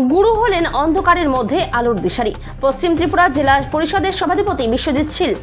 গুরু হলেন অন্ধকারের মধ্যে আলোর দিশারি। পশ্চিম ত্রিপুরা জেলা পরিষদের সভাধিপতি বিশ্বজিৎ শীল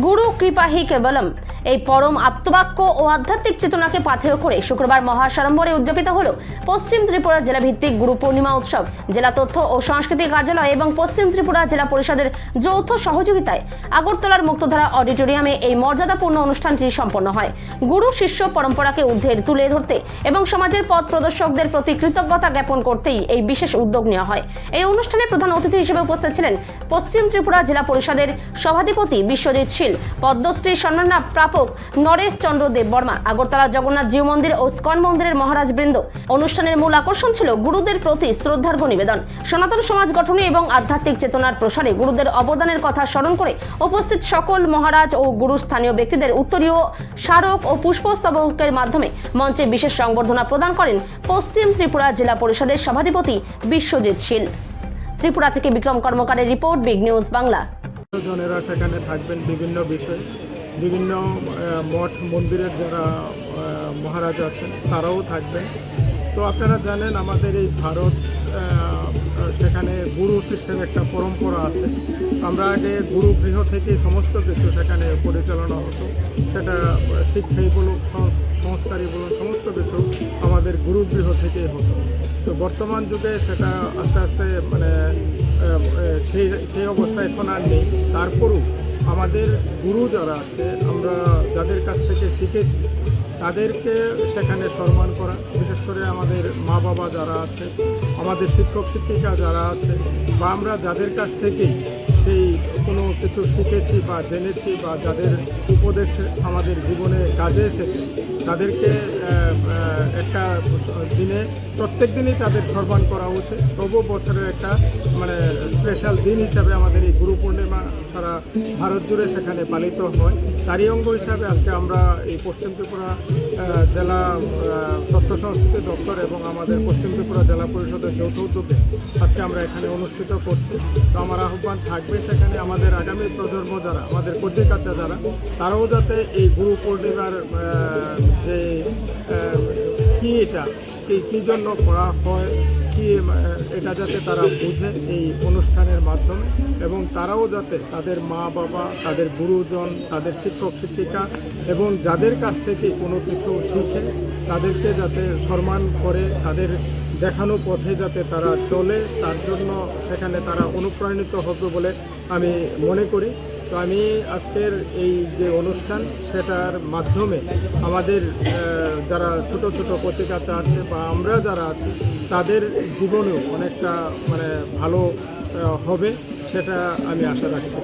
গুরু কৃপাহি কেবলম এই পরম আত্মবাক্য ও আধ্যাত্মিক চেতনাকে পাথেয় করে শুক্রবার মহাসাড়ম্বরে উদযাপিত হল পশ্চিম ত্রিপুরা জেলা ভিত্তিক গুরু পূর্ণিমা উৎসব। জেলা তথ্য ও সংস্কৃতি কার্যালয় এবং পশ্চিম ত্রিপুরা জেলা পরিষদের যৌথ সহযোগিতায় আগরতলার মুক্তধারা অডিটোরিয়ামে এই মর্যাদাপূর্ণ অনুষ্ঠানটি সম্পন্ন হয়। গুরু শিষ্য পরম্পরাকে ঊর্ধ্বে তুলে ধরতে এবং সমাজের পথ প্রদর্শকদের প্রতি কৃতজ্ঞতা জ্ঞাপন করতেই এই বিশেষ উদ্যোগ নেওয়া হয়। এই অনুষ্ঠানে প্রধান অতিথি হিসেবে উপস্থিত ছিলেন পশ্চিম ত্রিপুরা জেলা পরিষদের সভাধিপতি বিশ্বজিৎ শীল, পদ্মশ্রী সম্মাননা প্রাপক নরেশ চন্দ্র দেব বর্মা, আগরতলা জগন্নাথ জিউ মন্দির ও স্কন মন্দিরের মহারাজ বৃন্দ। অনুষ্ঠানের মূল আকর্ষণ ছিল গুরুদের প্রতি শ্রদ্ধার্ঘ্য নিবেদন। সনাতন সমাজ গঠনে এবং আধ্যাত্মিক চেতনার প্রসারে গুরুদের অবদানের কথা স্মরণ করে উপস্থিত সকল মহারাজ ও গুরু স্থানীয় ব্যক্তিদের উত্তরীয় স্মারক ও পুষ্পস্তবকের মাধ্যমে মঞ্চে বিশেষ সংবর্ধনা প্রদান করেন পশ্চিম ত্রিপুরা জেলা পরিষদের সভাধিপতি বিশ্বজিৎ শীল। ত্রিপুরা থেকে বিক্রম কর্মকারের রিপোর্ট, বিগ নিউজ বাংলা। জনেরা সেখানে থাকবেন বিভিন্ন বিষয়ে, বিভিন্ন মঠ মন্দিরের যারা মহারাজ আছেন তারাও থাকবেন। তো আপনারা জানেন আমাদের এই ভারত সেখানে গুরু শিষ্যের একটা পরম্পরা আছে। আমরা আগে গুরু গৃহ থেকে সমস্ত কিছু সেখানে পরিচালনা হতো, সেটা শিক্ষাই বলুন, সংস্কারই বলুন, সমস্ত কিছু আমাদের গুরু গৃহ থেকেই হতো। তো বর্তমান যুগে সেটা আস্তে আস্তে সেই অবস্থা এখন আর নেই। তারপরও আমাদের গুরু যারা আছে, আমরা যাদের কাছ থেকে শিখেছি তাদেরকে সেখানে সম্মান করা, বিশেষ করে আমাদের মা বাবা যারা আছে, আমাদের শিক্ষক শিক্ষিকা যারা আছে, বা আমরা যাদের কাছ থেকে সেই কোনো কিছু শিখেছি বা জেনেছি বা যাদের উপদেশ আমাদের জীবনে কাজে এসেছে, তাদেরকে একটা দিনে প্রত্যেক দিনই তাদের সম্মান করা উচিত। তবু বছরের একটা স্পেশাল দিন হিসাবে আমাদের এই গুরু পূর্ণিমা সারা ভারত জুড়ে সেখানে পালিত হয়। তারই অঙ্গ হিসাবে আজকে আমরা এই পশ্চিম ত্রিপুরা জেলা তথ্য সংস্কৃতি দপ্তর এবং আমাদের পশ্চিম ত্রিপুরা জেলা পরিষদের যৌথ উদ্যোগে আজকে আমরা এখানে অনুষ্ঠিত করছি। তো আমার আহ্বান থাকবে সেখানে আমাদের আগামী প্রজন্ম যারা, আমাদের কচি কাঁচা যারা, তারাও যাতে এই গুরু পূর্ণিমার যে এটা কী জন্য করা হয়, কি এটা যাতে তারা বুঝে এই অনুষ্ঠানের মাধ্যমে, এবং তারাও যাতে তাদের মা বাবা, তাদের গুরুজন, তাদের শিক্ষক শিক্ষিকা এবং যাদের কাছ থেকে কোনো কিছু শিখে তাদেরকে যাতে সম্মান করে, তাদের দেখানো পথে যাতে তারা চলে, তার জন্য সেখানে তারা অনুপ্রাণিত হবে বলে আমি মনে করি। তো আমি আজকের এই যে অনুষ্ঠান, সেটার মাধ্যমে আমাদের যারা ছোট ছোট কচিকাঁচা আছে বা আমরা যারা আছি তাদের জীবনেও অনেকটা ভালো হবে, সেটা আমি আশা রাখছি।